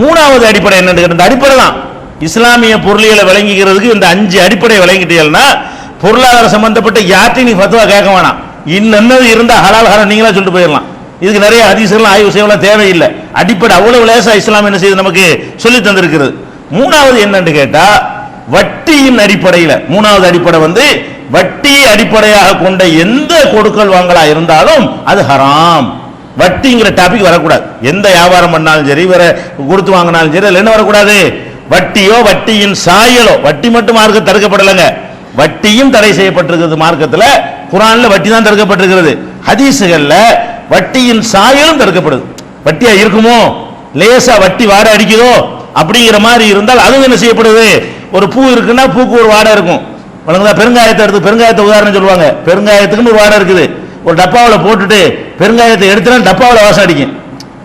மூணாவது அடிப்படை என்னன்னு, இந்த அடிப்படை தான் இஸ்லாமிய பொருளியலை விளங்கிக்கிறதுக்கு. இந்த 5 அடிப்படை விளங்கிட்டீங்கன்னா பொருளாதார சம்பந்தப்பட்ட யார்ட்டையும் நீ ஃபத்வா கேட்க வேணாம். இன்னது இருந்தா ஹலால் ஹராம் நீங்களா சொல்லிட்டு போயிடலாம். இதுக்கு நிறைய ஹதீஸ்கள் ஆய்வு செய்யலாம் தேவையில்லை. அடிப்படை அவ்வளவு லேசா இஸ்லாம் என்ன செய்து நமக்கு சொல்லி தந்திருக்கிறது. மூணாவது என்னன்னு கேட்டா வட்டியின் அடிப்படையில், மூணாவது அடிப்படை வந்து வட்டியை அடிப்படையாக கொண்ட எந்த கொடுக்கல் வாங்கலா இருந்தாலும் அது ஹராம். வட்டிங்கிற டாபிக் வரக்கூடாது. எந்த வியாபாரம் பண்ணாலும் சரி, வேற கொடுத்து வாங்கினாலும் சரி, அதுல என்ன வரக்கூடாது? வட்டியோ வட்டியின் சாயலோ. வட்டி மட்டும் மார்க்க தடுக்கப்படலைங்க, வட்டியும் தடை செய்யப்பட்டிருக்கிறது மார்க்கத்தில். குர்ஆன்ல வட்டி தான் தடுக்கப்பட்டிருக்கிறது, ஹதீஸ்கள்ல வட்டியின் சாயலும் தடுக்கப்படுது. வட்டியா இருக்குமோ, லேசா வட்டி வாடை அடிக்குதோ அப்படிங்கிற மாதிரி இருந்தால் அதுவும் என்ன செய்யப்படுது? ஒரு பூ இருக்குன்னா பூக்கு ஒரு வாடை இருக்கும். பெருங்காயத்தை எடுத்து, பெருங்காயத்தை உதாரணம் சொல்லுவாங்க, பெருங்காயத்துக்குன்னு ஒரு வாடை இருக்குது. ஒரு டப்பாவில் போட்டுட்டு பெருங்காயத்தை எடுத்துனா டப்பாவில் வாசம் அடிக்கும்,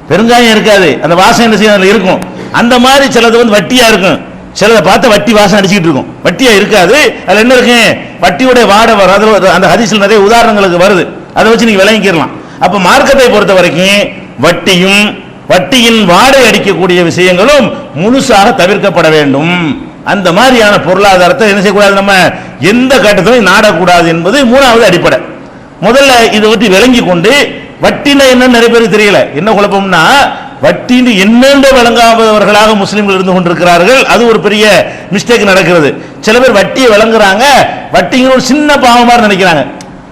பெருங்காயம் இருக்காது, அந்த வாசம் என்ன செய்ய இருக்கும். அந்த மாதிரி சிலது வந்து வட்டியா இருக்கும், சிலதை பார்த்து வட்டி வாசம் அடிச்சுட்டு இருக்கும். வட்டியா இருக்காது, அதுல என்ன இருக்கு? வட்டியுடைய வாடை வரும். அந்த ஹதீஸ்ல நிறைய உதாரணங்களுக்கு வருது, அதை வச்சு நீங்க விளங்கிக்கலாம். அப்ப மார்க்கத்தை பொறுத்த வரைக்கும் வட்டியும் வட்டியின் வாடை அடிக்கக்கூடிய விஷயங்களும் முழுசாக தவிர்க்கப்பட வேண்டும். அந்த மாதிரியான பொருளாதாரத்தை என்ன செய்யக்கூடாது, நம்ம எந்த கட்டத்திலும் நாடக்கூடாது என்பது மூணாவது அடிப்படை. முதல்ல இதை பற்றி விளங்கி கொண்டு, வட்டினா என்ன நிறைய பேருக்கு தெரியல. என்ன குழப்பம்னா, வட்டின்னு என்னென்று விளங்காதவர்களாக முஸ்லிம்கள் இருந்து கொண்டிருக்கிறார்கள். அது ஒரு பெரிய மிஸ்டேக் நடக்கிறது. சில பேர் வட்டியை விளங்குறாங்க, வட்டிங்கிற ஒரு சின்ன பாவம் மாதிரி நினைக்கிறாங்க.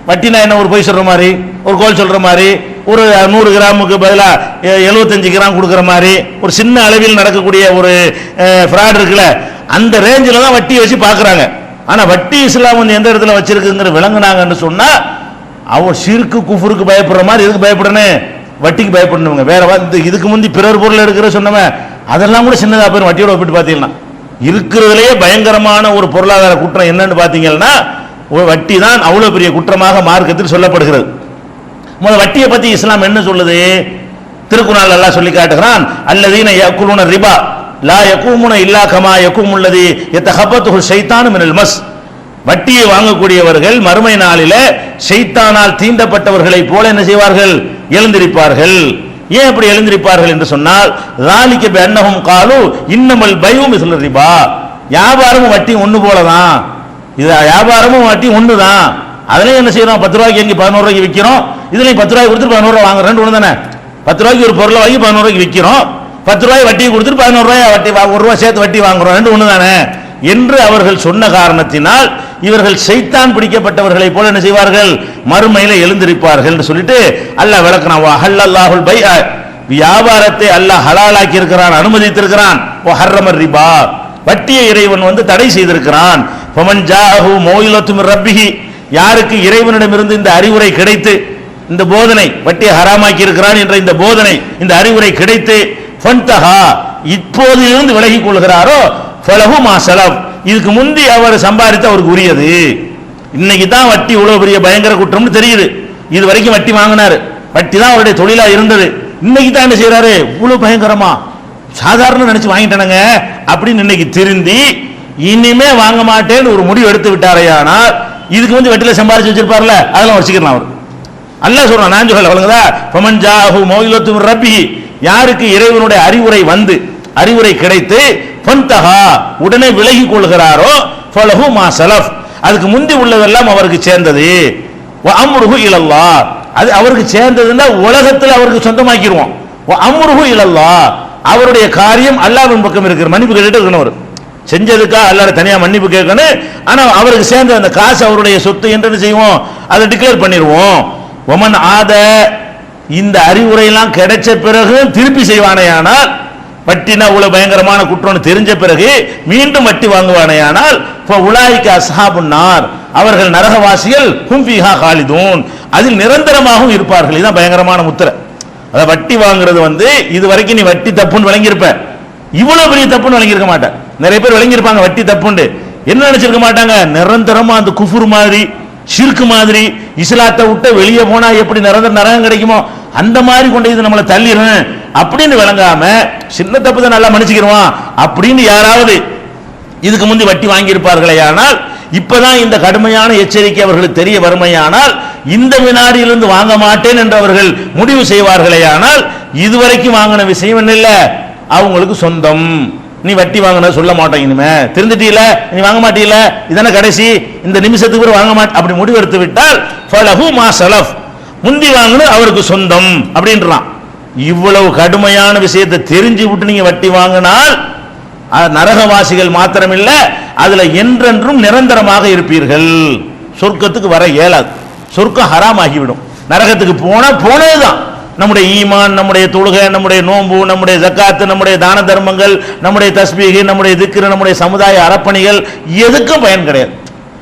வட்டினா என்ன, ஒரு பொய் சொல்ற மாதிரி, ஒரு கோல் சொல்ற மாதிரி, ஒரு 100 கிராமுக்கு பதிலாக 75 கிராம் கொடுக்குற மாதிரி ஒரு சின்ன அளவில் நடக்கக்கூடிய ஒரு ஃப்ராட் இருக்குல்ல, அந்த ரேஞ்சில் தான் வட்டியை வச்சு பார்க்குறாங்க. ஆனால் வட்டி இஸ்லாம் வந்து எந்த இடத்துல வச்சிருக்குங்கிற விளங்குனாங்கன்னு சொன்னா, அவன் ஷிர்க்கு குஃபுருக்கு பயப்படுற மாதிரி எதுக்கு பயப்படணும்? வட்டிக்கு பயப்படணுங்க. வேற இதுக்கு முந்தி பிறர் பொருள் எடுக்கிற சொன்னவன் அதெல்லாம் கூட சின்னதாக போயிடும். வட்டியோட ஒப்பிட்டு பார்த்தீங்கன்னா இருக்கிறதுலேயே பயங்கரமான ஒரு பொருளாதார குற்றம் என்னன்னு பார்த்தீங்கன்னா வட்டி தான். அவ்வளோ பெரிய குற்றமாக மார்க்கத்தில் சொல்லப்படுகிறது. முதல் வட்டியை பற்றி இஸ்லாம் என்ன சொல்லுது? திருக்குறள் அல்லாஹ் சொல்லி காட்டுகிறான், அல்லதீன யக்குலுன ரிபா லா யகூமுன இல்லா கமா யகூமுல்லதி யதஹபத்துஹு ஷைத்தானு மினல் மஸ். வட்டியை வாங்கக்கூடியவர்கள் மறுமை நாளில ஷைத்தானால் தீண்டப்பட்டவர்களை போல என்ன செய்வார்கள்? எழுந்திருப்பார்கள். ஏன் அப்படி எழுந்திருப்பார்கள் என்று சொன்னால், ذَلِكَ بِأَنَّهُمْ قَالُوا إِنَّمَا الْبَيْعُ مِثْلُ الرِّبَا. வியாபாரமும் வட்டி ஒன்று போல தான். இது வியாபாரமும் வட்டி ஒன்று தான். அதுலேயும் என்ன செய்யறோம்? 10 ரூபாய்க்கு எங்கே 11 ரூபாய்க்கு விற்கிறோம், இதுலையும் 10 ரூபாய்க்கு கொடுத்துட்டு 11 ரூபாய் வாங்குறோம். ரெண்டு ஒன்று தானே. 10 ரூபாய்க்கு ஒரு பொருளை வாங்கி 11 ரூபாய்க்கு விற்கிறோம், 10 ரூபாய் வட்டியை கொடுத்துட்டு 11 ரூபாய் வட்டி, 1 ரூபாய் சேர்த்து வட்டி வாங்குறோம். ரெண்டு ஒன்று தானே என்று அவர்கள் சொன்ன காரணத்தினால் இவர்கள் ஷைத்தான் பிடிக்கப்பட்டவர்களை போல என்ன செய்வார்கள்? மறுமையில எழுந்திருப்பார்கள் என்று சொல்லிட்டு அல்லாஹ் விளக்குறான். வஹல்லல்லாஹுல் பைஅ, வியாபாரத்தை அல்லாஹ் ஹலாலாக்கி இருக்கிறான், அனுமதித்திருக்கிறான். வஹர்ரமர் ரிபா, வட்டியை இறைவன் வந்து தடை செய்திருக்கிறான். ஃபமன் ஜாஅஹு மௌஇலத்து மிர் ரப்பிஹி, யாருக்கு இறைவனிடமிருந்து இந்த அறிவுரை கிடைத்து, இந்த போதனை வட்டியை ஹராமாக்கி இருக்கிறான் என்ற இந்த போதனை, இந்த அறிவுரை கிடைத்து, ஃபன்தஹா, இப்போதிலிருந்து விலகிக் கொள்கிறாரோ, ஃபலஹு மா ஸலஃப், இதுக்கு முந்தி அவர் சம்பாதித்து அவருக்கு உரியது. இன்னைக்கு தான் வட்டி இவ்வளவு பெரிய பயங்கர குற்றம்னு தெரியுது. இது வரைக்கும் வட்டி வாங்கினாரு, வட்டி தான் அவருடைய தொழிலா இருந்தது. இன்னைக்கு தான் என்ன செய்யறாரு? இவ்வளவு பயங்கரமா சாதாரண நினைச்சு வாங்கிட்டானுங்க அப்படின்னு இன்னைக்கு திருந்தி இனிமே வாங்க மாட்டேன்னு ஒரு முடிவு எடுத்து விட்டாரையானால், இதுக்கு வந்து வட்டியில சம்பாதிச்சு வச்சிருப்பார்ல, அதெல்லாம் வச்சுக்கலாம் அவர். அல்லாஹ் சொல்றான், நான் சொல்ல வழங்குதா, ஃபமன் ஜாஅஹு மௌஇலத்து மிர் ரப்பிஹி, யாருக்கு இறைவனுடைய அறிவுரை வந்து, அறிவுரை கிடைத்து, ஃபன்தஹா, உடனே விலகி கொள்கிறாரோ, ஃபலஹு மா ஸலஃப், அதுக்கு முந்தி உள்ளதெல்லாம் அவருக்கு சேர்ந்தது. வ அம்ருஹு இலல்லாஹ், அது அவருக்கு சேர்ந்ததுன்னா உலகத்தில் அவருக்கு சொந்தமாக்கிடுவோம். வ அம்ருஹு இலல்லாஹ், அவருடைய காரியம் அல்லாஹ்வின் பக்கம் இருக்கிற. மன்னிப்பு கேட்டுட்டு இருக்கணும், அவர் செஞ்சதுக்கா அல்லாஹ் தனியா மன்னிப்பு கேட்கணும். ஆனா அவருக்கு சேர்ந்த அந்த காசு அவருடைய சொத்து என்று செய்வோம், அதை டிக்ளேர் பண்ணிடுவோம். ஒமன் ஆத, இந்த அறிவுரையெல்லாம் கிடைச்ச பிறகு திருப்பி செய்வானேயானால், வட்டினா இவ்வளவு பயங்கரமான குற்றம்னு தெரிஞ்ச பிறகு மீண்டும் வட்டி வாங்குவானேயானால், உலாயிக்க அஸ்ஹாபுன் நார், அவர்கள் நரகவாசிகள், ஹும் ஃபீஹா காலிதூன், அதில் நிரந்தரமாகவும் இருப்பார்கள். இதுதான் பயங்கரமான முத்திரை. அதாவது வட்டி வாங்குறது வந்து இது வரைக்கும் நீ வட்டி தப்புன்னு விளங்கியிருப்ப, இவ்வளவு பெரிய தப்புன்னு விளங்கியிருக்க மாட்டேன். நிறைய பேர் விளங்கியிருப்பாங்க வட்டி தப்புண்டு, என்ன நினைச்சிருக்க மாட்டாங்க, நிரந்தரமா அந்த குஃபுர் மாதிரி, ஷிர்க் மாதிரி, இஸ்லாத்தை விட்டு வெளியே போனா எப்படி நிரந்தர நரகம் கிடைக்குமோ அந்த மாதிரி கொண்டு இது நம்மளை தள்ளிடும் அப்படின்னு விளங்காம, சின்ன தப்பு தான் நல்லா மன்னிச்சுக்கிறோம் அப்படின்னு யாராவது இதுக்கு முந்தி வட்டி வாங்கியிருப்பார்களே, ஆனால் இப்பதான் இந்த கடுமையான எச்சரிக்கை அவர்களுக்கு தெரிய வறுமையானால், இந்த வினாடியிலிருந்து வாங்க மாட்டேன் என்று அவர்கள் முடிவு செய்வார்களே, ஆனால் இதுவரைக்கும் வாங்கின விஷயம் என்ன இல்ல, அவங்களுக்கு சொந்தம். நீ வட்டி வாங்கின சொல்ல மாட்டோம், இனிமே திருந்துட்டீல, நீ வாங்க மாட்டீல, இதான கடைசி, இந்த நிமிஷத்துக்கு வாங்க மாட்டேன் அப்படி முடிவெடுத்து விட்டால் ஃபலஹு மா ஸலஃப், முந்தி வாங்கினது அவருக்கு சொந்தம் அப்படின்றான். இவ்வளவு கடுமையான விஷயத்தை தெரிஞ்சு விட்டு நீங்க வட்டி வாங்கினால் நரகவாசிகள் மாத்திரமில்ல, அதுல என்றென்றும் நிரந்தரமாக இருப்பீர்கள். சொர்க்கத்துக்கு வர இயலாது, சொர்க்கம் ஹராம் ஆகிவிடும். நரகத்துக்கு போனதுதான். நம்முடைய ஈமான், நம்முடைய தொழுகை, நம்முடைய நோன்பு, நம்முடைய ஜக்காத்து, நம்முடைய தான தர்மங்கள், நம்முடைய தஸ்பீஹ், நம்முடைய திக்ர், நம்முடைய சமுதாய அறப்பணிகள் எதுக்கும் பயன் கிடையாது.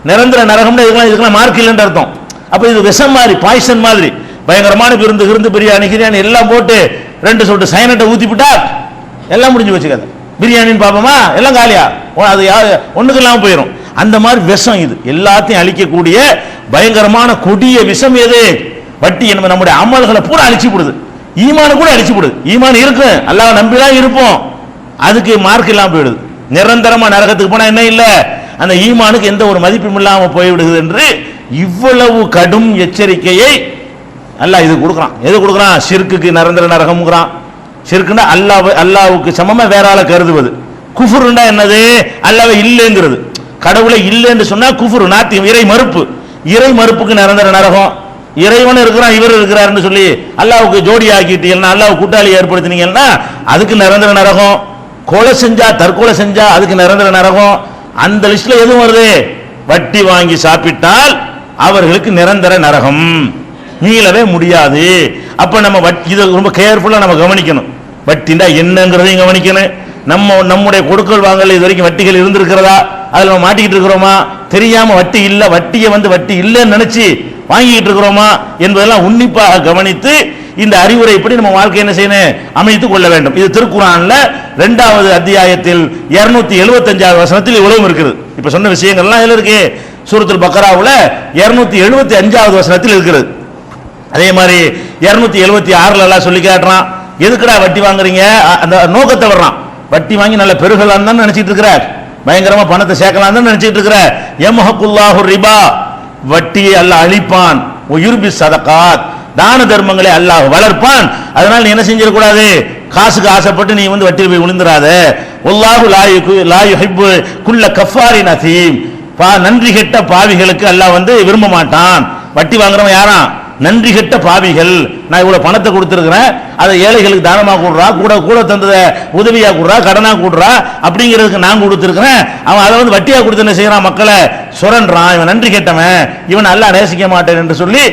நிரந்தர நரகம் இதுக்கெல்லாம் மார்க் இல்லைன்னு அர்த்தம். அப்ப இது விஷம் மாதிரி, பாய்சன் மாதிரி, பயங்கரமான விருந்து பிரியாணி கிரியாணி எல்லாம் போட்டு 2 சொட்டு சைனட்டை ஊத்திவிட்டா எல்லாம் முடிஞ்சு வச்சுக்காது. பிரியாணின்னு பாப்போமா, எல்லாம் காலியா, அது ஒண்ணுக்கு இல்லாம போயிடும். அந்த மாதிரி விஷம் இது, எல்லாத்தையும் அழிக்கக்கூடிய பயங்கரமான கொடிய விஷம் எது? வட்டி என்பது நம்முடைய அமல்களை பூரா அழிச்சு விடுது, ஈமான கூட அழிச்சு விடுது. ஈமான் இருக்கு, அல்லாஹ் நம்பிதான் இருப்போம், அதுக்கு மார்க் இல்லாம போயிடுது. நிரந்தரமா நரகத்துக்கு போனா என்ன இல்ல, அந்த ஈமானுக்கு எந்த ஒரு மதிப்பும் இல்லாம போய்விடுது என்று இவ்வளவு கடும் எச்சரிக்கையை அல்லாஹ் இது கொடுக்குறான். எது கொடுக்குறான்? ஷிர்க்குக்கு நிரந்தர நரகம்ங்கிறான். ஷிர்க்குன்னா அல்லாஹ்வுக்கு சமமா வேற ஆளை கருதுவது. குஃபுர்னா என்னது? அல்லாஹ்வே இல்லைங்கிறது. கடவுளை இல்லைன்னு சொன்னா குஃபுர், நாத்தியம், இறை மறுப்பு. இறை மறுப்புக்கு நிரந்தர நரகம். இறைவன் இருக்கிறான், இவர் இருக்கிறாருன்னு சொல்லி அல்லாஹ்வுக்கு ஜோடி ஆக்கிட்டீங்கன்னா, அல்லாஹ் கூட்டாளி ஏற்படுத்தினீங்கன்னா அதுக்கு நிரந்தர நரகம். கொலை செஞ்சா, தற்கொலை செஞ்சா அதுக்கு நிரந்தர நரகம். அந்த லிஸ்ட்ல எதுவும் வருது? வட்டி வாங்கி சாப்பிட்டால் அவர்களுக்கு நிரந்தர நரகம், மீளவே முடியாது. அப்ப நம்ம இதை ரொம்ப கேர்ஃபுல்லா நம்ம கவனிக்கணும். வட்டினா என்னங்கிறதையும் கவனிக்கணும். நம்முடைய கொடுக்கல் வாங்கல இது வரைக்கும் வட்டிகள் இருந்திருக்கிறதா, அதுல நம்ம மாட்டிக்கிட்டு இருக்கிறோமா, தெரியாம வட்டி இல்ல, வட்டியை வட்டி இல்லைன்னு நினைச்சு வாங்கிட்டு இருக்கிறோமா என்பதெல்லாம் உன்னிப்பாக கவனித்து இந்த அறிவுரை இப்படி நம்ம வாழ்க்கை என்ன செய்யணும், அமைத்துக் கொள்ள வேண்டும். இது திருக்குர்ஆன்ல 2வது அத்தியாயத்தில் 275வது வசனத்தில் இவ்வளவு இருக்குது. இப்ப சொன்ன விஷயங்கள்லாம் இதுல இருக்கு. சூரத்துல் பக்கராவுல 275வது வசனத்தில் இருக்கிறது. அதே மாதிரி 276ல எல்லாம் சொல்லி காட்டுறான். எதுக்குடா வட்டி வாங்குறீங்க, அந்த நோக்கத்தை வர்றான். வட்டி வாங்கி நல்ல பெருகலாம் தான் நினைச்சிட்டு இருக்கிறார், பயங்கரமா பணத்தை சேர்க்கலாம் தான் நினைச்சிட்டு இருக்கிறார். யம்ஹகுல்லாஹு ரிபா, வட்டியை அல்லாஹ் அழிப்பான். யுர்பி ஸதகாத், தான தர்மங்களை அல்லாஹ் வளர்ப்பான். அதனால நீ என்ன செஞ்சிடக்கூடாது, காசுக்கு ஆசைப்பட்டு நீ வட்டியில் போய் விழுந்துராத. வல்லாஹு லா யுஹிப்பு குல்ல கஃபாரின் அதீம், நன்றி கெட்ட பாவிகளுக்கு அல்லாஹ் விரும்ப மாட்டான். வட்டி வாங்குறவன் யாரா? நன்றி கெட்ட பாவிகள். நான் இவ்வளவு பணத்தை கொடுத்திருக்கிறேன், அதை ஏழைகளுக்கு தானமா கூடுறா, கூட தந்ததை உதவியா கூடுறா, கடனா கூடுறா, அப்படிங்கிறதுக்கு நான் கொடுத்திருக்கிறேன். அவன் அதை வட்டியா கொடுத்து என்ன செய்யறான், மக்களை சுரண்டான், இவன் நன்றி கெட்டவன், இவன் நல்லா நேசிக்க மாட்டேன் என்று சொல்லி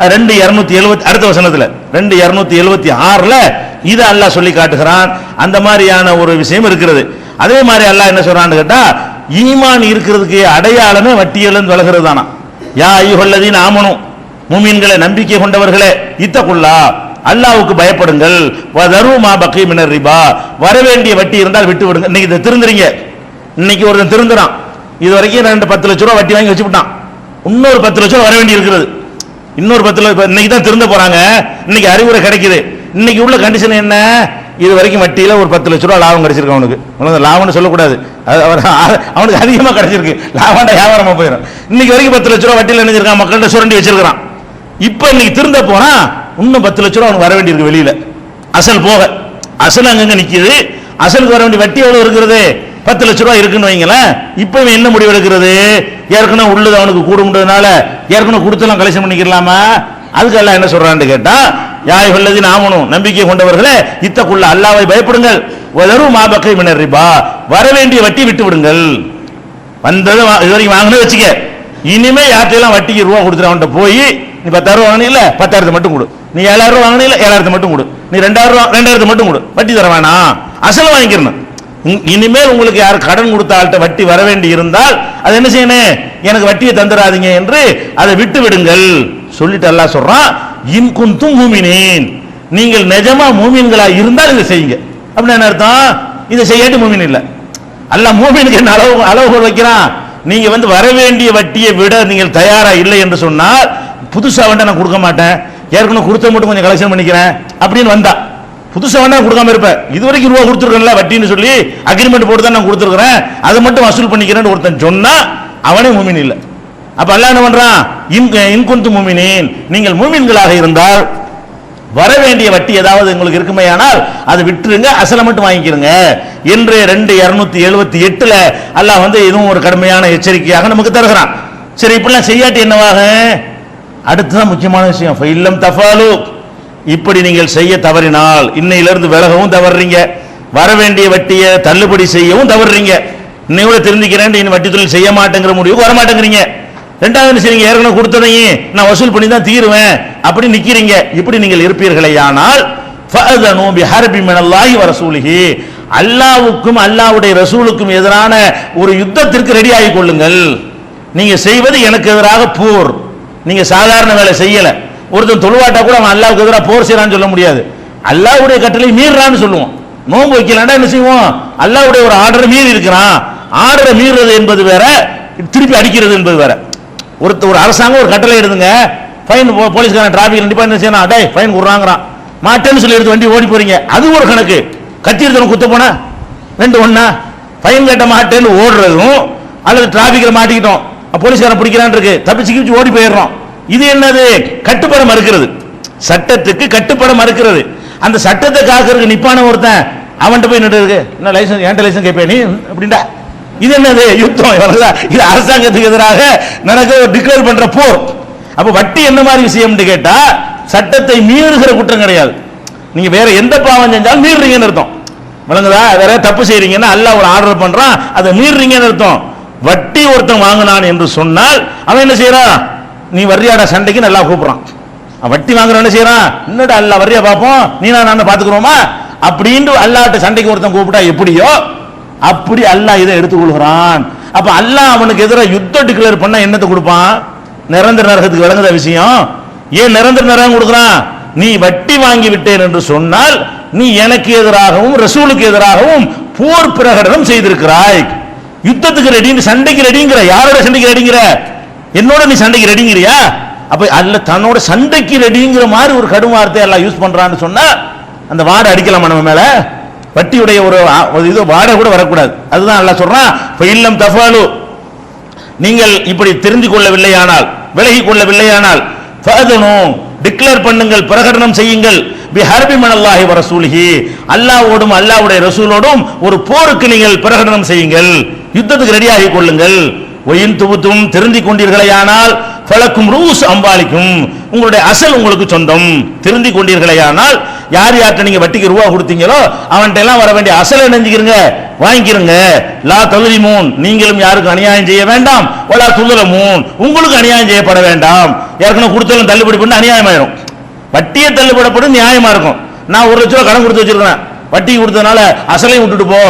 2:270 அடுத்த வசனத்துல 2:276ல இதை அல்லாஹ் சொல்லி காட்டுகிறான். அந்த மாதிரியான ஒரு விஷயம் இருக்கிறது. அதே மாதிரி அல்லாஹ் என்ன சொல்றான்னு கேட்டா, ஈமான் இருக்கிறதுக்கு அடையாளமே வட்டியிலிருந்து விலகிறது தானா. யா அய்யுஹல்லதீன ஆமனு, மூமின்களை நம்பிக்கை கொண்டவர்களே, இத்தகுல்லா, அல்லாஹ்வுக்கு பயப்படுங்கள். வதரு மா பகி மினர் ரிபா, வரவேண்டிய வட்டி இருந்தால் விட்டு விடுங்க. இன்னைக்கு இதை திருந்துறீங்க. இன்னைக்கு ஒருத்தன் திருந்துறான், இது வரைக்கும் 10 லட்ச ரூபா வட்டி வாங்கி வச்சுட்டான், இன்னொரு 10 லட்சம் வர வேண்டி இருக்குது. இன்னொரு 10 லட்சம் இன்னைக்கு தான் திருந்த போறாங்க. இன்னைக்கு அறிவுரை கிடைக்குது. இன்னைக்கு உள்ள கண்டிஷன் என்ன, இது வரைக்கும் வட்டியில ஒரு 10 லட்ச ரூபா லாபம் கிடைச்சிருக்கு. அவனுக்கு லாபம்னு சொல்லக்கூடாது, அவனுக்கு அதிகமா கிடைச்சிருக்கு, லாபம்டா வியாபாரமா போயிடும். இன்னைக்கு வரைக்கும் 10 லட்ச ரூபா வட்டியில் நினைச்சிருக்கான், மக்கள்கிட்ட சுரண்டி வச்சிருக்கான். இப்ப இன்னைக்கு திருந்த போனா இன்னும் 10 லட்ச ரூபா அவனுக்கு வர வேண்டி இருக்கு வெளியில, அசல் போக. அசல் அங்கங்க நிக்குது, அசலுக்கு வர வேண்டிய வட்டி எவ்வளவு இருக்கிறது, 10 லட்ச ரூபா இருக்குன்னு வைங்களேன். இப்ப என்ன முடிவு எடுக்கிறது, ஏற்கனவே உள்ளது அவனுக்கு கூடும்ன்றதுனால ஏற்கனவே கொடுத்தெல்லாம் கலெக்ஷன் பண்ணிக்கலாமா? அதுக்கு எல்லாம் என்ன சொல்றான்னு கேட்டா, யா அய்யுஹல்லதீன ஆமனு, நம்பிக்கை கொண்டவர்களே, இத்தகுல்லா, அல்லாஹ்வை பயப்படுங்கள். வதரு மா பகி மினர் ரிபா, வர வேண்டிய வட்டி விட்டு விடுங்கள். வந்தது இது வரைக்கும் வாங்கினது வச்சுக்க, இனிமே யார்ட்டையெல்லாம் வட்டிக்கு ரூபா கொடுத்துரு, அவன்கிட்ட போய் நீ 10,000 வாங்கினீல்ல 10,000 மட்டும் கொடு, நீ 7,000 வாங்கினீல்ல 7,000 மட்டும் கொடு, நீ 2,000 மட்டும் கொடு, வட்டி தர வேணாம், அசல் வாங்கிக்கிறணும். இனிமேல் உங்களுக்கு யார் கடன் கொடுத்த ஆள்கிட்ட வட்டி வர வேண்டி இருந்தால் அது என்ன செய்யணும், எனக்கு வட்டியை தந்துடாதீங்க என்று அதை விட்டு விடுங்கள் சொல்லிட்டு அல்லாஹ் சொல்றான். இன் குன்தும் மூமினீன், நீங்கள் நிஜமா மூமின்களா இருந்தால் இதை செய்யுங்க. அப்படின்னு என்ன அர்த்தம், இதை செய்யாட்டி மூமின் இல்லை. அல்லாஹ் மூமினுக்கு என்ன அளவுகோல் வைக்கிறான், நீங்க வர வேண்டிய வட்டியை விட நீங்கள் தயாரா இல்லை என்று சொன்னால் புதுசா வேண்டாம் நான் கொடுக்க மாட்டேன், ஏற்கனவே கொடுத்த மட்டும் கொஞ்சம் கலெக்ஷன் பண்ணிக்கிறேன் அப்படின்னு வந்தா புதுசா வேண்டாம் கொடுக்காம இருப்பேன். இது வரைக்கும் ரூபா கொடுத்துருக்கேன்ல வட்டின்னு சொல்லி அக்ரிமெண்ட் போட்டு தான் நான் கொடுத்துருக்கிறேன், அதை மட்டும் வசூல் பண்ணிக்கிறேன்னு ஒருத்தன் சொன்னா அவனே மூமின் இல்லை. அப்ப அல்லாஹ் என்ன பண்றான், இன் குன்தும் மூமினீன், நீங்கள் மூமின்களாக இருந்தால் வர வேண்டிய வட்டி ஏதாவது உங்களுக்கு இருக்குமே ஆனால் அதை விட்டுருங்க, அசலை மட்டும் வாங்கிக்கிறங்க என்று 2278 அல்லாஹ் இதுவும் ஒரு கடுமையான எச்சரிக்கையாக நமக்கு தருகிறான். சரி, இப்படிலாம் செய்யாட்டி என்னவாக? அடுத்துதான் முக்கியமான விஷயம், ஃபைல்லம் தஃபாலு, இப்படி நீங்கள் செய்ய தவறினால் இன்னையிலிருந்து விலகவும் தவறுறீங்க, வர வேண்டிய வட்டியை தள்ளுபடி செய்யவும் தவறுறீங்க. இன்னையோட தெரிஞ்சுக்கிறேன், இன்னும் வட்டி தொழில் செய்ய மாட்டேங்கிற முடிவுக்கு வர மாட்டேங்கிறீங்க. ரெண்டாவது செய்யுங்க, ஏற்கனவே கொடுத்ததையும் நான் வசூல் பண்ணி தான் தீருவேன் அப்படி நிக்கிறீங்க. இப்படி நீங்கள் இருப்பீர்களேயானால் ஃபஅதனு பிஹர்பி மினல்லாஹி வ ரசூலிஹி, அல்லாஹ்வுக்கும் அல்லாஹ்வுடைய ரசூலுக்கும் எதிரான ஒரு யுத்தத்திற்கு ரெடி ஆகி கொள்ளுங்கள். நீங்க செய்வது எனக்கு எதிராக போர். நீங்க சாதாரண வேலை செய்யல. ஒருத்தன் தொழுவாட்டா கூட அவன் அல்லாஹ்வுக்கு எதிராக போர் செய்யறான்னு சொல்ல முடியாது. அல்லாஹ்வுடைய கட்டளை மீறான்னு சொல்லுவோம். நோன்பு வைக்கலன்னா என்ன செய்வோம்? அல்லாஹ்வுடைய ஒரு ஆர்டர் மீறி இருக்கிறான். ஆர்டரை மீறுறது என்பது வேற, திருப்பி அடிக்கிறது என்பது வேற. ஒரு அரசாங்கம் ஒரு கட்டளை எடுத்துங்க, ஃபைன் போலீஸ்காரன் டிராபிக் கண்டிப்பா என்ன செய்யணும், அடே ஃபைன் கொடுறாங்கறான், மாட்டேன்னு சொல்லி எடுத்து வண்டி ஓடி போறீங்க, அது ஒரு கணக்கு. கத்தி எடுத்து குத்த போனா ரெண்டு ஒண்ணா? ஃபைன் கட்ட மாட்டேன்னு ஓடுறதும் அல்லது டிராபிக்ல மாட்டிக்கிட்டோம் போலீஸ்காரன் பிடிக்கிறான் இருக்கு, தப்பிச்சு ஓடி போயிடுறோம், இது என்னது? கட்டுப்பட மறுக்கிறது. சட்டத்துக்கு கட்டுப்பட மறுக்கிறது. அந்த சட்டத்தை காக்கிறதுக்கு நிப்பான ஒருத்தன் அவன்கிட்ட போய் நின்று இருக்கு, என்ன லைசன்ஸ், என்கிட்ட லைசன்ஸ் கேட்பேன் நீ அப்படின்டா, இது என்னது? யுத்தம். இது அரசாங்கத்துக்கு எதிராக நடக்க டிக்ளேர் பண்ற போர். அப்ப வட்டி என்ன மாதிரி விஷயம் கேட்டா, சட்டத்தை மீறுகிற குற்றம் கிடையாது. நீங்க வேற எந்த பாவம் செஞ்சாலும் மீறுறீங்கன்னு அர்த்தம். விளங்குதா? வேற தப்பு செய்றீங்கன்னா அல்லாஹ் ஒரு ஆர்டர் பண்றான், அதை மீறுறீங்கன்னு அர்த்தம். வட்டி ஒருத்தன் வாங்கினான் என்று சொன்னால் அவன் என்ன செய்யறான்? நீ வர்றியாடா சண்டைக்கு நல்லா கூப்பிடுறான். வட்டி வாங்குறான் என்ன செய்யறான்? என்னடா அல்லாஹ் வர்றியா பாப்போம், நீ நான் பாத்துக்கிறோமா அப்படின்னு அல்லாஹ்ட்ட சண்டைக்கு ஒருத்தன் கூப்பிட்டா எப்படியோ அப்படி அல்லாஹ் இதை எடுத்துக்கொள்கிறான். அப்ப அல்லாஹ் அவனுக்கு எதிராக யுத்தம் டிக்ளேர் பண்ண என்னத்தை கொடுப்பான்? நிரந்தர நரகத்துக்கு. விளங்குத விஷயம்? ஏன் நிரந்தர நரகம் கொடுக்குறான்? நீ வட்டி வாங்கி விட்டேன் என்று சொன்னால் நீ எனக்கு எதிராகவும் ரசூலுக்கு எதிராகவும் போர் பிரகடனம் செய்திருக்கிறாய். யுத்தத்துக்கு ரெடி, சண்டைக்கு ரெடிங்கிற. யாரோட சண்டைக்கு ரெடிங்கிற? என்னோட நீ சண்டைக்கு ரெடிங்கிறியா? அப்ப அல்ல தன்னோட சண்டைக்கு ரெடிங்கிற மாதிரி ஒரு கடும் வார்த்தை எல்லாம் யூஸ் பண்றான்னு சொன்னா அந்த வாடை அடிக்கலாமா நம்ம மேல? வட்டியுடைய ஒரு இது வாடை கூட வரக்கூடாது. அதுதான் அல்லாஹ் சொல்றான், ஃபைல்லம் தஃபாலு, நீங்கள் இப்படி தெரிந்து கொள்ளவில்லையானால், விலகி கொள்ளவில்லையானால், ஃபஅதனு டிக்ளேர் பண்ணுங்கள், பிரகடனம் செய்யுங்கள், பிஹர்பி மினல்லாஹி வ ரசூலிஹி, அல்லாஹ்வோடும் அல்லாஹ்வுடைய ரசூலோடும் ஒரு போருக்கு நீங்கள் பிரகடனம் செய்யுங்கள், யுத்தத்துக்கு ரெடியாகி கொள்ளுங்கள். ஒயின் துபுத்தும் திருந்திக் கொண்டீர்களேயானால் ஃபலக்கும் ரூஸ் அம்பாலிக்கும், உங்களுடைய அசல் உங்களுக்கு சொந்தம். திருந்திக் கொண்டீர்களேயானால் யார் யார்கிட்ட நீங்க வட்டிக்கு ரூபா கொடுத்தீங்களோ அவன்கிட்ட எல்லாம் வர வேண்டிய அசலை நினைஞ்சுக்கிறங்க, வாங்கிக்கிறங்க. லா தல்லிமூன், நீங்களும் யாருக்கும் அநியாயம் செய்ய வேண்டாம். வலா துல்லமூன், உங்களுக்கு அநியாயம் செய்யப்பட வேண்டாம். ஏற்கனவே கொடுத்தாலும் தள்ளுபடி பண்ணி அநியாயம் ஆயிரும். வட்டியை தள்ளுபடப்படும் நியாயமா இருக்கும். நான் 1 லட்சம் ரூபாய் கடன் கொடுத்து வச்சிருக்கேன், வட்டி கொடுத்ததுனால அசலையும் விட்டுட்டு போ,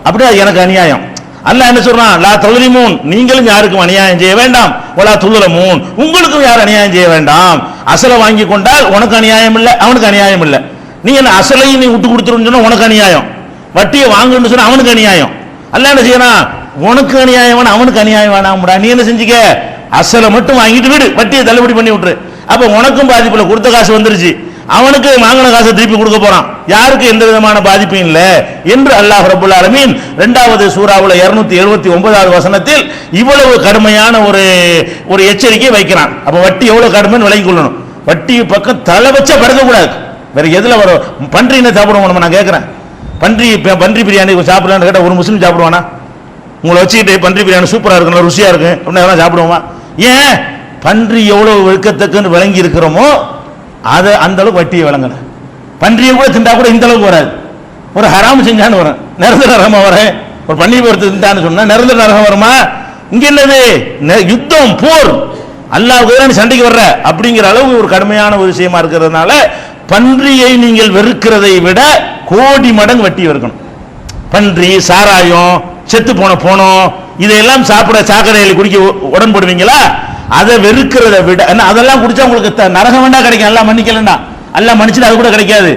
அப்படி அது எனக்கு அநியாயம். அல்லாஹ் என்ன சொல்றான்? லா தல்லிமூன், நீங்களும் யாருக்கும் அநியாயம் செய்ய வேண்டாம். வலா துல்லமூன், உங்களுக்கும் யாரும் அநியாயம் செய்ய வேண்டாம். அசலை வாங்கி கொண்டால் உனக்கு அநியாயம் இல்லை, அவனுக்கு அநியாயம் இல்லை. நீ என்ன அசலையும் நீ விட்டு கொடுத்துருன்னு சொன்னா உனக்கு அநியாயம், வட்டியை வாங்குன்னு சொன்னா அவனுக்கு அநியாயம். அல்லாஹ் என்ன செய்யறான்? உனக்கு அநியாயம் வேணாம், அவனுக்கு அநியாயம் வேணாம்டா. நீ என்ன செஞ்சுக்க? அசலை மட்டும் வாங்கிட்டு விடு, வட்டியை தள்ளுபடி பண்ணி விட்டுரு. அப்ப உனக்கும் பாதிப்புல, கொடுத்த காசு வந்துருச்சு, அவனுக்கு வாங்கின காசை திருப்பி கொடுக்க போறான், யாருக்கு எந்த விதமான பாதிப்பும் இல்லை என்று அல்லாஹ் ரப்பல் ஆலமீன் 2வது சூராவுல 279வது வசனத்தில் இவ்வளவு கடுமையான ஒரு எச்சரிக்கை வைக்கிறான். அப்ப வட்டி எவ்வளவு கடுமைன்னு விளங்கிக் கொள்ளணும். வட்டி பக்கம் தலை வச்சா படுக்க கூடாது. வேற எதுல வரும்? பன்றின்னு சாப்பிடுவோம். நான் கேட்கிறேன், பன்றி பிரியாணி சாப்பிடலான்னு கேட்டா ஒரு முஸ்லீம் சாப்பிடுவானா? உங்களை வச்சுக்கிட்டு பன்றி பிரியாணி சூப்பரா இருக்குல்ல, ருசியா இருக்கு அப்படின்னா சாப்பிடுவோமா? ஏன்? பன்றி எவ்வளவு வெறுக்கத்தக்குன்னு விளங்கி இருக்கிறோமோ அதை அந்த அளவுக்கு வட்டியை விளங்கல. பன்றியை கூட திண்டா கூட இந்த அளவுக்கு வராது. ஒரு ஹராம் செஞ்சான்னு வரும், நிரந்தர நரகமா வரேன். ஒரு பன்னி பொறுத்து திண்டான்னு சொன்னா நிரந்தர நரகம் வருமா? இங்க என்னது? யுத்தம், போர், அல்லாஹ்வுக்கு சண்டைக்கு வர்ற அப்படிங்கிற அளவு ஒரு கடுமையான ஒரு விஷயமா இருக்கிறதுனால பன்றியை நீங்கள் வெறுக்கிறதை விட கோடி மடங்கு வட்டி வெறுக்கணும். பன்றி, சாராயம், செத்து போனோம் இதையெல்லாம் சாப்பிட சாக்கடையில் குடிக்க உடன்படுவீங்களா? அதை வெறுக்கிறத விட, அதெல்லாம் குடிச்சா உங்களுக்கு நரகம் வேண்டாம் கிடைக்கும். எல்லாம் மன்னிக்கலண்டா, எல்லாம் மன்னிச்சுட்டு அது கூட கிடைக்காது,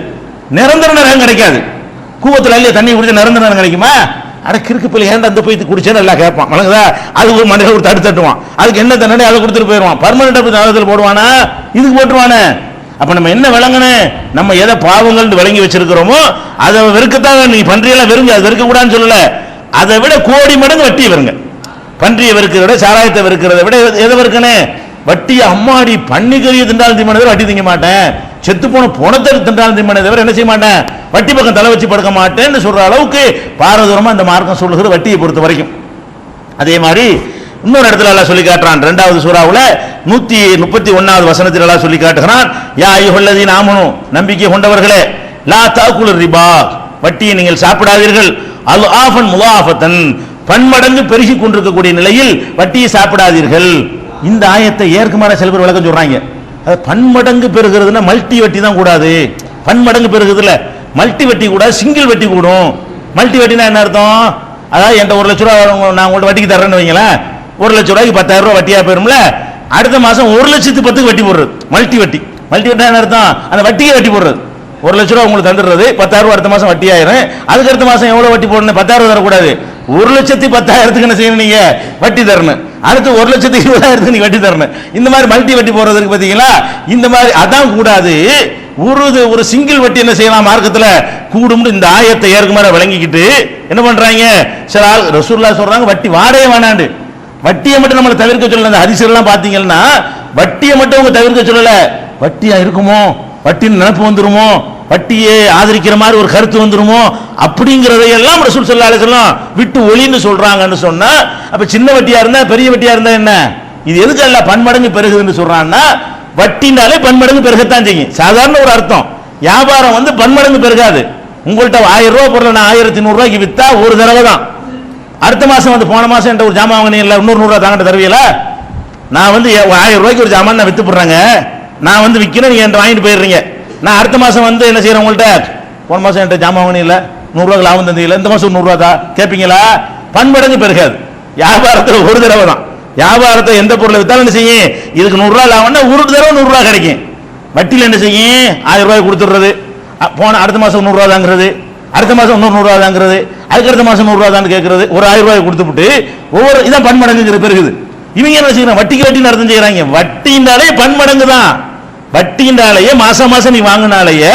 நிரந்தர நரகம் கிடைக்காது. கூவத்தில் இல்லையா தண்ணி குடிச்சா நிரந்தர நரகம் கிடைக்குமா? அடக்கிருக்கு பிள்ளை ஏன்டா அந்த போய் குடிச்சேன்னு எல்லாம் கேட்பான். வழங்குதா? அது ஒரு மனிதர் ஒரு தட்டுவான், அதுக்கு என்ன தண்டனை அதை கொடுத்துட்டு போயிடுவான். பர்மனெண்டா போய் நரகத்தில் போடுவானா? இதுக்கு போட்டுருவானே. அப்ப நம்ம என்ன விளங்கணும்? நம்ம எதை பாவங்கள் விளங்கி வச்சிருக்கிறோமோ அதை வெறுக்கத்தான். நீ பன்றியெல்லாம் வெறுங்க, அது வெறுக்க கூடாதுன்னு சொல்லல. அதை விட கோடி மடங்கு வட்டி வெறுங்க. பன்றியை வெறுக்கிறத விட, சாராயத்தை வெறுக்கிறத விட எதை வெறுக்கணும்? வட்டி அம்மாடி பன்னிக்கறியை தின்றாலும் திம்மனே தவிர வட்டி திங்க மாட்டேன், செத்து போன பணத்தை தின்றாலும் திம்மனே தவிர என்ன செய்ய மாட்டேன், வட்டி பக்கம் தலை வச்சு படுக்க மாட்டேன்னு சொல்ற அளவுக்கு பாரதூரமா இந்த மார்க்கம் சொல்லுகிற வட்டியை பொறுத்த வரைக்கும். அதே மாதிரி இன்னொரு இடத்துல எல்லாம் சொல்லி காட்டுறான். 2வது சூராவுல 131வது வசனத்தில் எல்லாம் சொல்லி காட்டுகிறான். யா அய்யுஹல்லதீன ஆமனு, நம்பிக்கை கொண்டவர்களே, லா தாக்குலு ரிபா, வட்டியை நீங்கள் சாப்பிடாதீர்கள், அல் ஆஃபன் முலாஃபத்தன், பன்மடங்கு பெருகி கொண்டிருக்கக்கூடிய நிலையில் வட்டியை சாப்பிடாதீர்கள். இந்த ஆயத்தை ஏற்குமாற சில பேர் விளக்கம் சொல்றாங்க. அது பன்மடங்கு பெருகிறதுனா மல்டி வட்டி தான் கூடாது, பன்மடங்கு பெருகுதுல மல்டி வட்டி கூட, சிங்கிள் வட்டி கூடும். மல்டி வட்டினா என்ன அர்த்தம்? அதாவது என்கிட்ட 1 லட்ச ரூபா நான் உங்கள்ட்ட வட்டிக்கு தர்றேன்னு வைங்களேன், 1 லட்ச ரூபாய்க்கு 10,000 ரூபாய் வட்டியா போயிரும்ல, அடுத்த மாசம் 1,10,000 வட்டி போடுறது மல்டி வட்டி. மல்டி வட்டி என்ன அர்த்தம்? அந்த வட்டியை வட்டி போடுறது. 1 லட்ச ரூபா உங்களுக்கு தந்துடுறது, 10,000 ரூபாய் அடுத்த மாசம் வட்டி ஆயிரும். அதுக்கு அடுத்த மாசம் எவ்வளவு வட்டி போடணும்? 10,000 தரக்கூடாது, 1,10,000 என்ன செய்யணும், நீங்க வட்டி தரணும். அடுத்து 1,20,000 நீங்க வட்டி தரணும். இந்த மாதிரி மல்டி வட்டி போடுறதுக்கு பாத்தீங்களா, இந்த மாதிரி அதான் கூடாது. ஒரு சிங்கிள் வட்டி என்ன செய்யலாம் மார்க்கத்துல கூடும். இந்த ஆயத்தை ஏற்குமாற விளங்கிக்கிட்டு என்ன பண்றாங்க சில ஆள், ரசூலுல்லாஹ் சொல்றாங்க வட்டி வாடகை வேணாண்டு, வட்டியை மட்டும் நம்மளை தவிர்க்க சொல்லல. அந்த ஹதீஸ்லாம் பாத்தீங்கன்னா வட்டியை மட்டும் அவங்க தவிர்க்க சொல்லல, வட்டியா இருக்குமோ, வட்டின்னு நினைப்பு வந்துருமோ, வட்டியை ஆதரிக்கிற மாதிரி ஒரு கருத்து வந்துருமோ அப்படிங்கறதையெல்லாம் ரசூல் ஸல்லல்லாஹு அலைஹி வஸல்லம் விட்டு ஒளின்னு சொல்றாங்கன்னு சொன்னா, அப்ப சின்ன வட்டியா இருந்தா பெரிய வட்டியா இருந்தா என்ன, இது எதுக்கு அல்ல பன்மடங்கு பெருகுதுன்னு சொல்றான்னா, வட்டினாலே பன்மடங்கு பெருகத்தான் செய்யும். சாதாரண ஒரு அர்த்தம். வியாபாரம் வந்து பன்மடங்கு பெருகாது. உங்கள்கிட்ட 1000 ரூபாய் பொருளை நான் 1100 ரூபாய்க்கு வித்தா ஒரு தடவை தான். அடுத்த மாசம் வந்து போன மாசம் என்கிட்ட ஒரு ஜாமான் வாங்கினீங்களா, இன்னொரு 100 ரூபாய் தாங்கிட்ட தருவீல. நான் வந்து 1000 ரூபாய்க்கு ஒரு ஜாமான் நான் வித்து போடுறேங்க, நான் வந்து விற்கிறேன், நீங்க என்கிட்ட வாங்கிட்டு போயிடுறீங்க. நான் அடுத்த மாசம் வந்து என்ன செய்யறேன், உங்கள்கிட்ட போன மாசம் என்கிட்ட ஜாமான் வாங்கினீங்களா, 100 ரூபாய்க்கு லாபம் தந்தீங்களா, இந்த மாசம் 100 ரூபாய் தான் கேட்பீங்களா? பன்மடங்கு பெருகாது. வியாபாரத்தில் ஒரு தடவை தான். வியாபாரத்தை எந்த பொருளை வித்தாலும் என்ன செய்யும், இதுக்கு 100 ரூபாய் லாபம்னா ஒரு தடவை 100 ரூபாய் கிடைக்கும். வட்டியில் என்ன செய்யும், 1000 ரூபாய் கொடுத்துடுறது, போன அடுத்த மாசம் 100 ரூபாய் தாங்கிறது, அடுத்த மாசம் 100 ரூபாய் தாங்கிறது, அதுக்கு அடுத்த மாசம் 100 ரூபாய் தான் கேட்கறது, ஒரு 1000 ரூபாய் கொடுத்துட்டு ஒவ்வொரு இதான் பன்மடங்குங்கிற பெருகுது. இவங்க என்ன செய்யறாங்க, வட்டிக்கு வட்டி அர்த்தம் செய்யறாங்க. வட்டினாலே பன்மடங்கு தான். வட்டினாலேயே மாசம் மாசம் நீ வாங்கினாலேயே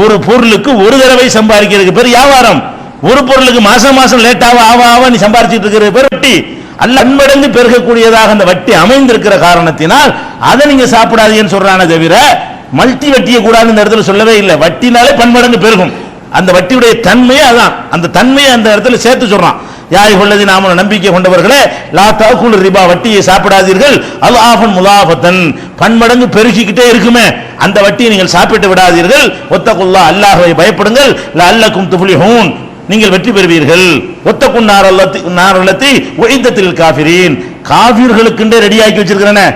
ஒரு பொருளுக்கு ஒரு தடவை சம்பாதிக்கிறதுக்கு பேர் வியாபாரம். ஒரு பொருளுக்கு மாசம் மாசம் லேட்டாக ஆவா நீ சம்பாதிச்சிட்டு இருக்கிற பேர் வட்டி. அல்ல பன்மடங்கு பெருகக்கூடியதாக அந்த வட்டி அமைந்திருக்கிற காரணத்தினால் அதை நீங்க சாப்பிடாதீங்கன்னு சொல்றானே தவிர மல்டி வட்டியை கூடாது இந்த இடத்துல சொல்லவே இல்லை. வட்டினாலே பன்மடங்கு பெருகும். அந்த வட்டியுடைய தன்மையே அதான், அந்த தன்மையை அந்த இடத்துல சேர்த்து சொல்றான். யா அய்யுஹல்லதீன ஆமனு, நம்பிக்கை கொண்டவர்களே, லா தாக்குலு ரிபா, வட்டியை சாப்பிடாதீர்கள், அல்ஆஃபன் முலாஃபத்தன், பன்மடங்கு பெருகிக்கிட்டே இருக்குமே அந்த வட்டியை நீங்கள் சாப்பிட்டு விடாதீர்கள். ஒத்தகுல்லாஹ், அல்லாஹ்வை பயப்படுங்கள், லஅல்லக்கும் துஃப்லிஹூன், நீங்கள் வெற்றி பெறுவீர்கள். ஒத்தகுன் நாரல்லத்தி உஇத்தத்தில் காஃபிரீன், காஃபிர்களுக்கு ரெடியாக்கி வச்சிருக்கிறேனே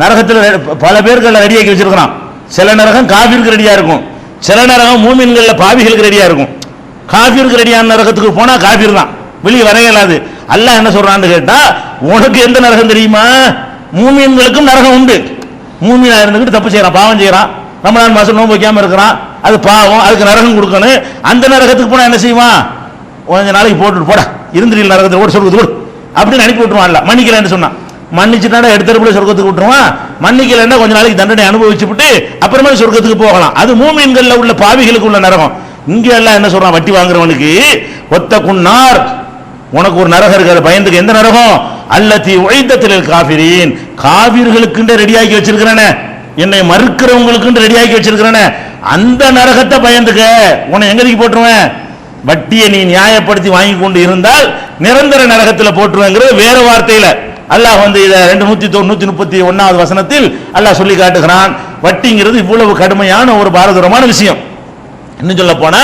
நரகத்தில் பல பேர்கள் ரெடியாக்கி வச்சிருக்கிறான். சில நரகம் காஃபிருக்கு ரெடியா இருக்கும், சில நரகம் மூமின்கள்ல பாவிகளுக்கு ரெடியா இருக்கும். காஃபிருக்கு ரெடியான நரகத்துக்கு போனா காஃபிர் தான், வெளியே வர இயலாது. அல்லாஹ் என்ன சொல்றான்னு கேட்டா, உனக்கு எந்த நரகம் தெரியுமா, மூமின்களுக்கும் நரகம் உண்டு. மூமினா இருந்துகிட்டு தப்பு செய்யறான், பாவம் செய்யறான், ரமலான் மாசம் நோன்பு வைக்காம இருக்கிறான், அது பாவம், அதுக்கு நரகம் கொடுக்கணும். அந்த நரகத்துக்கு போனா என்ன செய்வான், கொஞ்ச நாளைக்கு போட்டுட்டு போட இருந்துட்டு நரகத்தை ஓட சொல்றது கொடு அப்படின்னு அனுப்பி விட்டுருவான். இல்ல மன்னிக்கலன்னு சொன்னான், மன்னிச்சுட்டா எடுத்தரப்புல சொர்க்கத்துக்கு விட்டுருவான். மன்னிக்கலன்னா கொஞ்ச நாளைக்கு தண்டனை அனுபவிச்சு விட்டு அப்புறமே சொர்க்கத்துக்கு போகலாம். அது மூமின்கள்ல உள்ள பாவிகளுக்கு உள்ள நரகம். இங்க எல்லாம் என்ன சொல்றான், வட்டி வாங்குறவனுக்கு ஒத்தகுன்னார், உனக்கு ஒரு நரகம் இருக்காது, பயந்துக்கு. எந்த நரகம், அல்லத்தி உஇத்தத்தில் காஃபிரீன், காஃபிர்களுக்கு ரெடியாக்கி வச்சிருக்கிறேனே, என்னை மறுக்கிறவங்களுக்கு ரெடியாக்கி வச்சிருக்கிறேனே அந்த நரகத்தை பயந்துக்க, உன்னை எங்கதிக்கு போட்டுருவேன், வட்டியை நீ நியாயப்படுத்தி வாங்கி கொண்டு இருந்தால் நிரந்தர நரகத்தில் போட்டுருவேங்கிறது வேற வார்த்தையில அல்லாஹ் வந்து இதை 131வது வசனத்தில் அல்லாஹ் சொல்லி காட்டுகிறான். வட்டிங்கிறது இவ்வளவு கடுமையான ஒரு பாரதூரமான விஷயம். இன்னும் சொல்ல போனா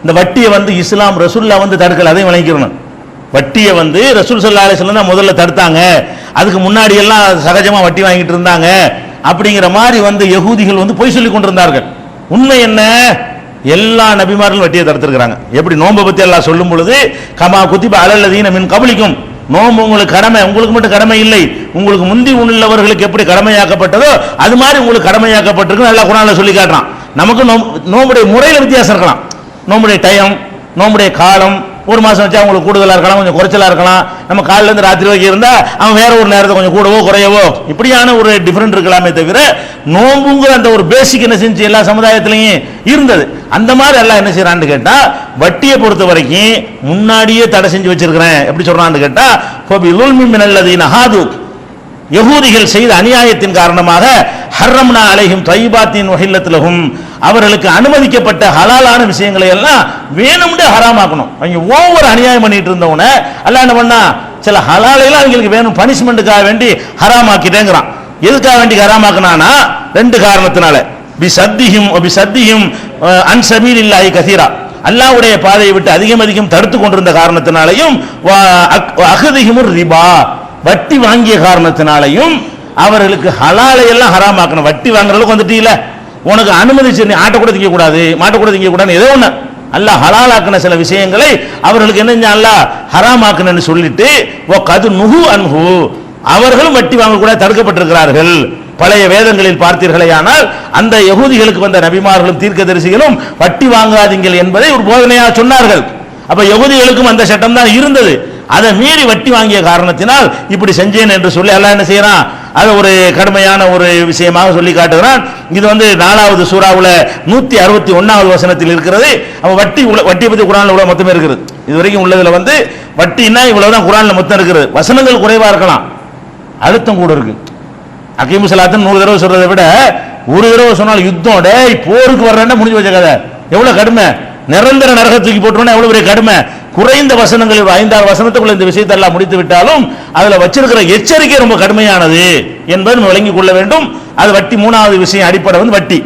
இந்த வட்டியை வந்து இஸ்லாம் ரசூலுல்லாஹ் வந்து தடுக்கல, அதையும் விளங்கிக்கணும். வட்டியை வந்து ரசூல் ஸல்லல்லாஹு அலைஹி வஸல்லம் தான் முதல்ல தடுத்தாங்க. அதுக்கு முன்னாடி எல்லாம் சகஜமா வட்டி வாங்கிட்டு இருந்தாங்க அப்படிங்கிற மாதிரி வந்து யகூதிகள் வந்து பொய் சொல்லி கொண்டிருந்தார்கள். உண்மை என்ன, எல்லா நபிமார்களும் வட்டியை தடுத்திருக்கிறாங்க. எப்படி நோன்பை பத்தி எல்லாம் சொல்லும் பொழுது, கமா குத்திப அலல்லதீன மின் கபலிக்கும், நோன்பு உங்களுக்கு கடமை, உங்களுக்கு மட்டும் கடமை இல்லை, உங்களுக்கு முந்தி உள்ளவர்களுக்கு எப்படி கடமையாக்கப்பட்டதோ அது மாதிரி உங்களுக்கு கடமையாக்கப்பட்டிருக்கு நல்லா குர்ஆன்ல சொல்லி காட்டுறான். நமக்கு நோம்புடைய முறையில வித்தியாசம் இருக்கலாம், நோம்புடைய டைம், நோம்புடைய காலம், ஒரு மாசம் வச்சா அவங்களுக்கு கூடுதலா இருக்கலாம், கொஞ்சம் குறைச்சலா இருக்கலாம். நம்ம காலையில இருந்து ராத்திரி வரைக்கும் இருந்தா அவன் வேற ஒரு நேரத்தை கொஞ்சம் கூடவோ குறையவோ இப்படியான ஒரு டிஃபரெண்ட் இருக்கலாமே தவிர நோம்புங்கிற அந்த ஒரு பேசிக் என்ன செஞ்சு எல்லா சமுதாயத்திலையும் இருந்தது. அந்த மாதிரி எல்லாம் என்ன செய்யறான்னு கேட்டா, வட்டியை பொறுத்த வரைக்கும் முன்னாடியே தடை செஞ்சு வச்சிருக்கிறேன். எப்படி சொல்றான்னு கேட்டா, ஃபபிலுல்மி மினல்லதீன ஹாது, யகூதிகள் செய்த அநியாயத்தின் காரணமாக ஹர்ரம்னா அலைஹிம் தையிபாத்தின் வஹில்லத்துலஹும், அவர்களுக்கு அனுமதிக்கப்பட்ட ஹலாலான விஷயங்களை எல்லாம் வேணும்னு ஹராமாக்கணும். அவங்க ஒவ்வொரு அநியாயம் பண்ணிட்டு இருந்தவன அல்லாஹ் என்ன பண்ணா, சில ஹலாலையெல்லாம் அவங்களுக்கு வேணும் பனிஷ்மெண்ட்டுக்காக வேண்டி ஹராமாக்கிட்டேங்கிறான். எதுக்காக வேண்டி ஹராமாக்குனானா, ரெண்டு காரணத்தினால. பிசத்திஹிம் அன் சபீலில்லாஹி கஸீரா, அல்லாஹ்வுடைய பாதையை விட்டு அதிகம் அதிகம் தடுத்து கொண்டிருந்த காரணத்தினாலையும், அகதிஹிமுர் ரிபா, வட்டி வாங்கிய காரணத்தினாலையும் அவர்களுக்கு ஹலாலை எல்லாம் ஹராமாக்கணும். வட்டி வாங்குறதுக்கு வந்துட்டீல, உனக்கு அனுமதிச்சு நீ ஆட்ட கூட திங்க கூடாது, மாட்ட கூட திங்க கூடாது, ஏதோ ஒண்ணு அல்லாஹ் ஹலாலாக்கின சில விஷயங்களை அவர்களுக்கு என்ன அல்லாஹ் ஹராமாக்குன்னு சொல்லிட்டு கது நுஹு அன்ஹு, அவர்களும் வட்டி வாங்கக்கூடாது தடுக்கப்பட்டிருக்கிறார்கள். பழைய வேதங்களில் பார்த்தீர்களேயானால் அந்த யகூதிகளுக்கு வந்த நபிமார்களும் தீர்க்கதரிசிகளும் வட்டி வாங்காதீங்கள் என்பதை ஒரு போதனையாக சொன்னார்கள். அப்ப யகூதிகளுக்கும் அந்த சட்டம் தான் இருந்தது. அதை மீறி வட்டி வாங்கிய காரணத்தினால் இப்படி செஞ்சேன் என்று சொல்லி அல்லாஹ் என்ன செய்யறான், அது ஒரு கடுமையான ஒரு விஷயமாக சொல்லி காட்டுகிறான். இது 4வது சூராவுல 161வது வசனத்தில் இருக்கிறது. அப்ப வட்டியை பத்தி குர்ஆன்ல இவ்வளவு மொத்தமே இருக்குது. இதுவரைக்கும் உள்ளதுல வட்டின்னா இவ்வளவுதான் குர்ஆன்ல மொத்தம் இருக்குது. வசனங்கள் குறைவா இருக்கலாம், அழுத்தம் கூட இருக்கு. அகீமு ஸலாத்தன் 100 தடவை சொல்றதை விட ஒரு தடவை சொன்னால் யுத்தம், டேய் போருக்கு வர்றேன்னா முடிஞ்சு வச்ச கதை. எவ்வளவு கடுமை, நிரந்தர நரகத்துக்கு போட்டோம்னா எவ்வளவு பெரிய கடுமை. குறைந்த வசனங்கள் 5-6 வசனத்துக்குள்ள இந்த விஷயத்தை எல்லாம் முடித்து விட்டாலும் அதுல வச்சிருக்கிற எச்சரிக்கை ரொம்ப கடுமையானது என்பதை விளங்கிக் கொள்ள வேண்டும். அது வட்டி 3வது விஷயம், அடிப்படை வட்டி.